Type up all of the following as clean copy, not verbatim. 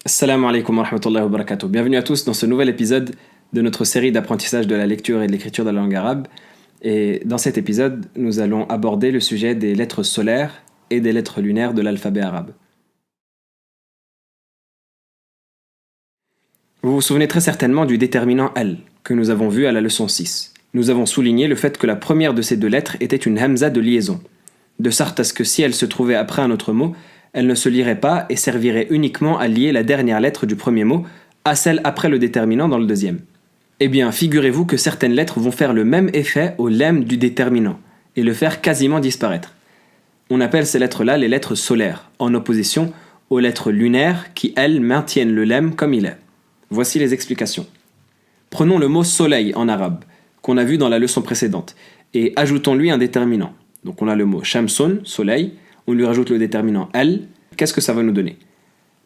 Assalamu alaikum wa rahmatullahi wa barakatuh. Bienvenue à tous dans ce nouvel épisode de notre série d'apprentissage de la lecture et de l'écriture de la langue arabe. Et dans cet épisode, nous allons aborder le sujet des lettres solaires et des lettres lunaires de l'alphabet arabe. Vous vous souvenez très certainement du déterminant al que nous avons vu à la leçon 6. Nous avons souligné le fait que la première de ces deux lettres était une hamza de liaison, de sorte à ce que si elle se trouvait après un autre mot, elle ne se lirait pas et servirait uniquement à lier la dernière lettre du premier mot à celle après le déterminant dans le deuxième. Eh bien, figurez-vous que certaines lettres vont faire le même effet au lemme du déterminant et le faire quasiment disparaître. On appelle ces lettres-là les lettres solaires, en opposition aux lettres lunaires qui, elles, maintiennent le lemme comme il est. Voici les explications. Prenons le mot soleil en arabe, qu'on a vu dans la leçon précédente, et ajoutons-lui un déterminant. Donc on a le mot shamsun, soleil, on lui rajoute le déterminant al. Qu'est-ce que ça va nous donner?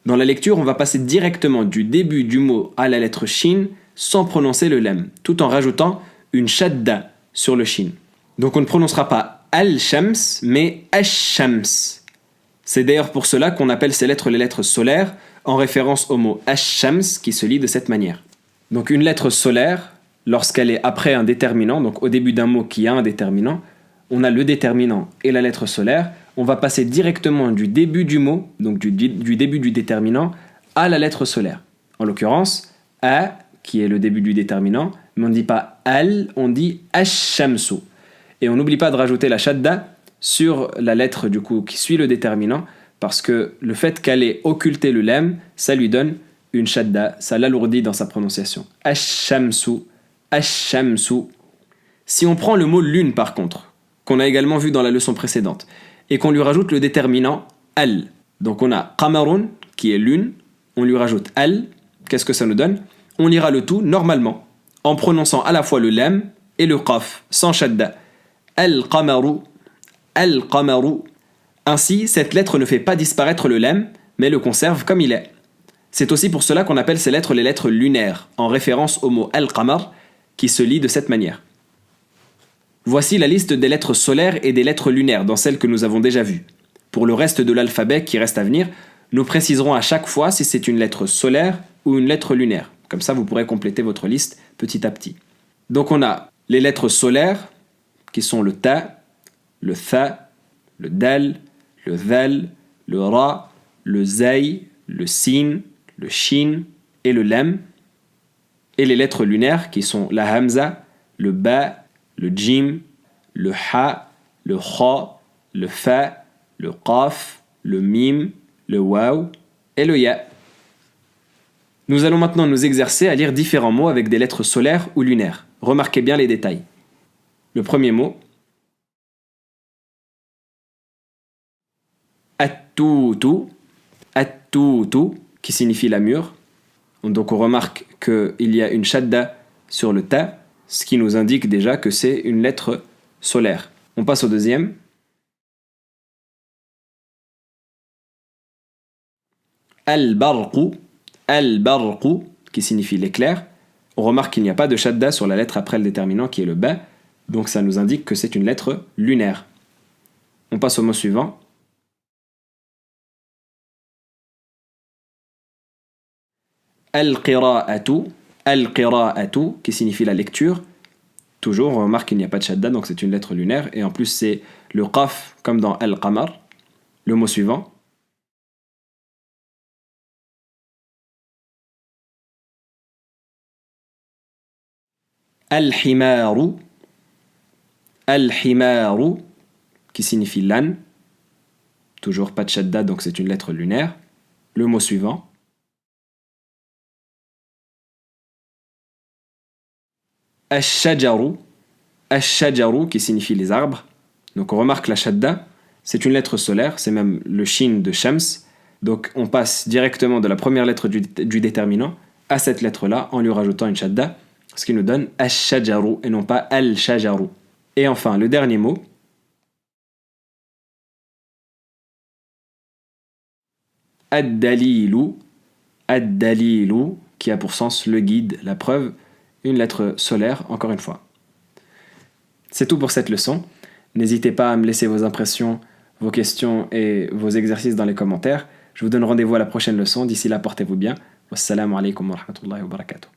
Dans la lecture, on va passer directement du début du mot à la lettre shin sans prononcer le lem, tout en rajoutant une shadda sur le shin. Donc on ne prononcera pas al-shams, mais ash-shams. C'est d'ailleurs pour cela qu'on appelle ces lettres les lettres solaires, en référence au mot ash-shams qui se lit de cette manière. Donc une lettre solaire, lorsqu'elle est après un déterminant, donc au début d'un mot qui a un déterminant, on a le déterminant et la lettre solaire. On va passer directement du début du mot, donc du début du déterminant, à la lettre solaire. En l'occurrence, a, qui est le début du déterminant, mais on ne dit pas al, on dit ash-shamsu. Et on n'oublie pas de rajouter la shadda sur la lettre du coup qui suit le déterminant, parce que le fait qu'elle ait occulté le lemme, ça lui donne une shadda, ça l'alourdit dans sa prononciation. Ash-shamsu, ash-shamsu. Si on prend le mot lune par contre, qu'on a également vu dans la leçon précédente, et qu'on lui rajoute le déterminant al. Donc on a qamarun qui est lune, on lui rajoute al. Qu'est-ce que ça nous donne? On lira le tout normalement, en prononçant à la fois le lam et le qaf, sans shadda. Al-qamaru, al-qamaru. Ainsi, cette lettre ne fait pas disparaître le lam, mais le conserve comme il est. C'est aussi pour cela qu'on appelle ces lettres les lettres lunaires, en référence au mot al-qamar, qui se lit de cette manière. Voici la liste des lettres solaires et des lettres lunaires dans celles que nous avons déjà vues. Pour le reste de l'alphabet qui reste à venir, nous préciserons à chaque fois si c'est une lettre solaire ou une lettre lunaire. Comme ça, vous pourrez compléter votre liste petit à petit. Donc on a les lettres solaires, qui sont le ta, le tha, le dal, le dhal, le ra, le zay, le sin, le shin et le lam. Et les lettres lunaires, qui sont la hamza, le ba, le jim, le ha, le kha, le fa, le qaf, le mim, le waw et le ya. Nous allons maintenant nous exercer à lire différents mots avec des lettres solaires ou lunaires. Remarquez bien les détails. Le premier mot, at-tutu, at-tutu, qui signifie la mûre. Donc on remarque qu'il y a une shadda sur le ta, ce qui nous indique déjà que c'est une lettre solaire. On passe au deuxième. Al-barqu, al-barqu, qui signifie l'éclair. On remarque qu'il n'y a pas de shadda sur la lettre après le déterminant qui est le ba, donc ça nous indique que c'est une lettre lunaire. On passe au mot suivant. Al-qira'atu, al-qira'atu, qui signifie la lecture. Toujours, on remarque qu'il n'y a pas de shadda, donc c'est une lettre lunaire. Et en plus, c'est le qaf, comme dans al-qamar. Le mot suivant. Al-himaru, al-himaru, qui signifie l'âne. Toujours pas de shadda, donc c'est une lettre lunaire. Le mot suivant. Ash-shajaru, ash-shajaru, qui signifie les arbres. Donc on remarque la shadda, c'est une lettre solaire, c'est même le shin de shams. Donc on passe directement de la première lettre du déterminant à cette lettre-là en lui rajoutant une shadda, ce qui nous donne ash-shajaru et non pas al-shajaru. Et enfin, le dernier mot. Ad-dalilu, ad-dalilu, qui a pour sens le guide, la preuve, une lettre solaire, encore une fois. C'est tout pour cette leçon. N'hésitez pas à me laisser vos impressions, vos questions et vos exercices dans les commentaires. Je vous donne rendez-vous à la prochaine leçon. D'ici là, portez-vous bien. Wassalamu alaikum wa rahmatullahi wa barakatuh.